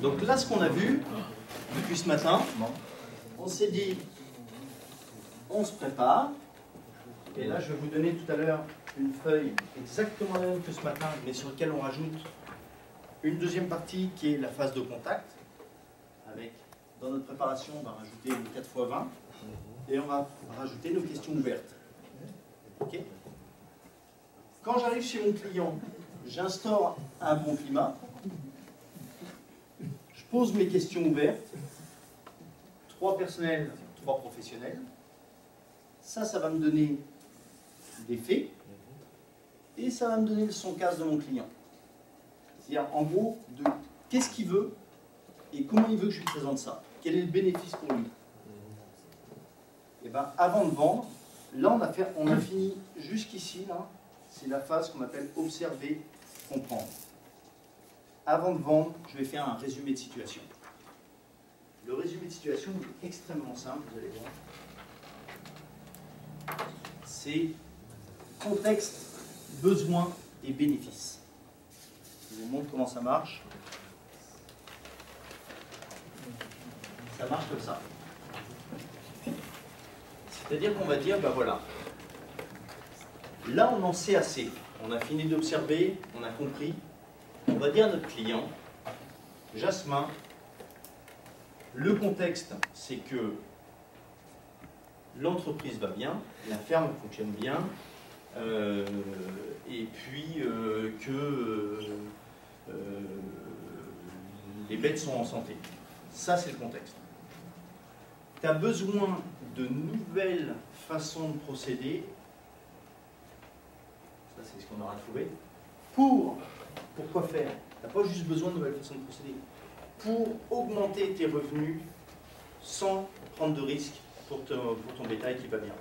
Donc là, ce qu'on a vu depuis ce matin, on s'est dit, on se prépare. Et là, je vais vous donner tout à l'heure une feuille exactement la même que ce matin, mais sur laquelle on rajoute une deuxième partie qui est la phase de contact. Avec, dans notre préparation, on va rajouter une 4x20 et on va rajouter nos questions ouvertes. Ok ? Quand j'arrive chez mon client, j'instaure un bon climat. Je pose mes questions ouvertes. 3 personnels, 3 professionnels. Ça va me donner des faits. Et ça va me donner le son casse de mon client. C'est-à-dire, en gros, de qu'est-ce qu'il veut et comment il veut que je lui présente ça. Quel est le bénéfice pour lui. Et bien, avant de vendre, là, on a fini jusqu'ici, là. C'est la phase qu'on appelle observer, comprendre. Avant de vendre, je vais faire un résumé de situation. Le résumé de situation est extrêmement simple, vous allez voir. C'est contexte, besoin et bénéfice. Je vous montre comment ça marche. Ça marche comme ça. C'est-à-dire qu'on va dire, ben voilà, là on en sait assez. On a fini d'observer, on a compris. On va dire à notre client, Jasmin, le contexte, c'est que l'entreprise va bien, la ferme fonctionne bien, et puis que les bêtes sont en santé. Ça, c'est le contexte. Tu as besoin de nouvelles façons de procéder. Ça, c'est ce qu'on aura trouvé. Pour quoi faire? Tu n'as pas juste besoin de nouvelles façons de procéder. Pour augmenter tes revenus sans prendre de risques pour ton bétail qui va bien.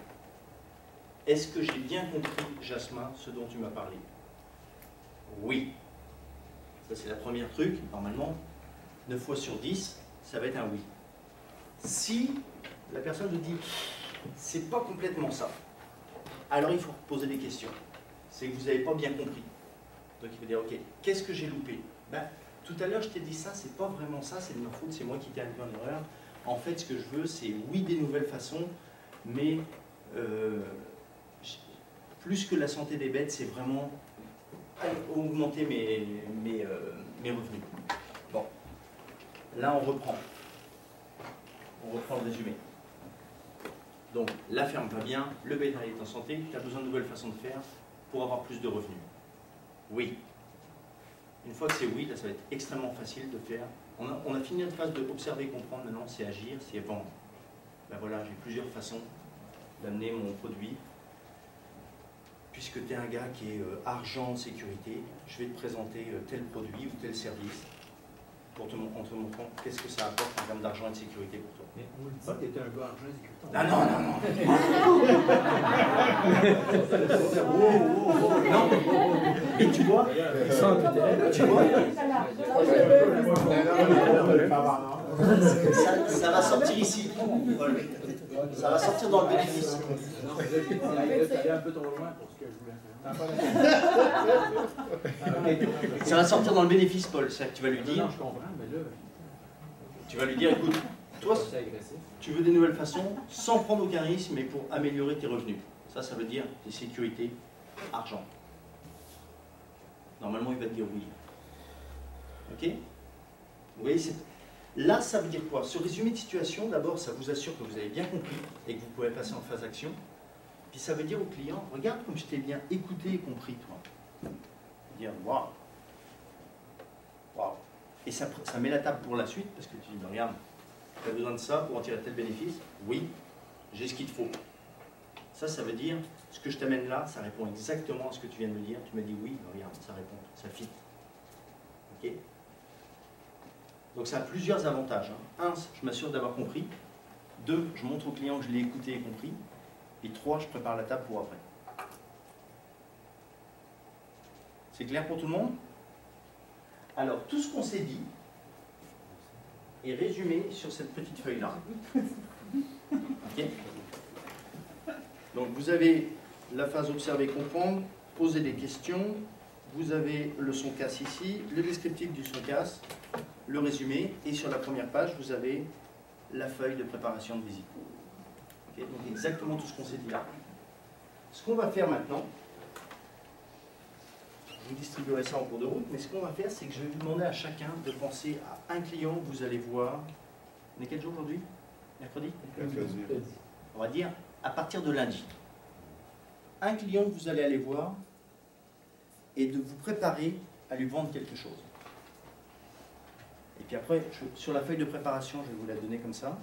Est-ce que j'ai bien compris, Jasmin, ce dont tu m'as parlé? Oui. Ça, c'est la première truc. Normalement, 9 fois sur 10, ça va être un oui. Si la personne te dit, c'est pas complètement ça, alors il faut poser des questions. C'est que vous n'avez pas bien compris. Donc il faut dire, ok, qu'est-ce que j'ai loupé? Ben, tout à l'heure, je t'ai dit ça, c'est pas vraiment ça, c'est de ma faute, c'est moi qui t'ai induit en erreur. En fait, ce que je veux, c'est oui, des nouvelles façons, mais plus que la santé des bêtes, c'est vraiment augmenter mes revenus. Bon, là, on reprend. On reprend le résumé. Donc, la ferme va bien, le bétail est en santé, tu as besoin de nouvelles façons de faire pour avoir plus de revenus. Oui. Une fois que c'est oui, là, ça va être extrêmement facile de faire. On a fini notre phase de observer, comprendre, maintenant c'est agir, c'est vendre. Ben voilà, j'ai plusieurs façons d'amener mon produit. Puisque tu es un gars qui est argent, sécurité, je vais te présenter tel produit ou tel service en te montrant qu'est-ce que ça apporte en termes d'argent et de sécurité pour toi. Mais on le dit que tu étais un gars argent et sécurité. Ah non, non, non. Non, mais tu vois, ça va sortir ici. Ça va sortir dans le bénéfice. un peu trop loin pour ce que je voulais faire. Ça va sortir dans le bénéfice, Paul. C'est-à-dire que tu vas lui dire. Non, je comprends, mais là. Tu vas lui dire, écoute, toi, tu veux des nouvelles façons sans prendre aucun risque, mais pour améliorer tes revenus. Ça veut dire tes sécurités, argent. Normalement, il va te dire oui. Ok? Vous voyez, là, ça veut dire quoi? Ce résumé de situation, d'abord, ça vous assure que vous avez bien compris et que vous pouvez passer en phase action. Puis ça veut dire au client, regarde comme je t'ai bien écouté et compris, toi. Dire, waouh. Waouh. Et ça met la table pour la suite, parce que tu dis, regarde, tu as besoin de ça pour en tirer tel bénéfice? Oui, j'ai ce qu'il te faut. Ça veut dire, ce que je t'amène là, ça répond exactement à ce que tu viens de me dire. Tu m'as dit oui, regarde, ça répond, ça fit. Ok? Donc ça a plusieurs avantages. Un, je m'assure d'avoir compris. 2, je montre au client que je l'ai écouté et compris. Et 3, je prépare la table pour après. C'est clair pour tout le monde? Alors, tout ce qu'on s'est dit est résumé sur cette petite feuille-là. Ok? Donc, vous avez la phase observer, comprendre, poser des questions, vous avez le son casse ici, le descriptif du son casse, le résumé, et sur la première page, vous avez la feuille de préparation de visite. Okay, donc exactement tout ce qu'on s'est dit là. Ce qu'on va faire maintenant, vous distribuerez ça en cours de route, mais ce qu'on va faire, c'est que je vais vous demander à chacun de penser à un client que vous allez voir. On est quel jour aujourd'hui? Mercredi? On va dire à partir de lundi. Un client que vous allez aller voir et de vous préparer à lui vendre quelque chose. Et puis après, sur la feuille de préparation, je vais vous la donner comme ça.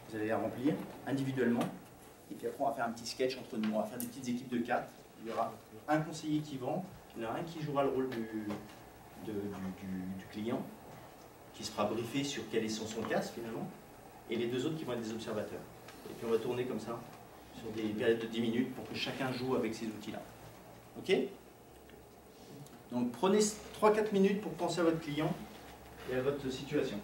Vous allez la remplir individuellement. Et puis après, on va faire un petit sketch entre nous. On va faire des petites équipes de 4. Il y aura un conseiller qui vend, il y en a un qui jouera le rôle du client, qui sera briefé sur quel est son casse finalement, et les deux autres qui vont être des observateurs. Et puis on va tourner comme ça, sur des périodes de 10 minutes, pour que chacun joue avec ces outils-là. Ok? Donc prenez 3-4 minutes pour penser à votre client et à votre situation.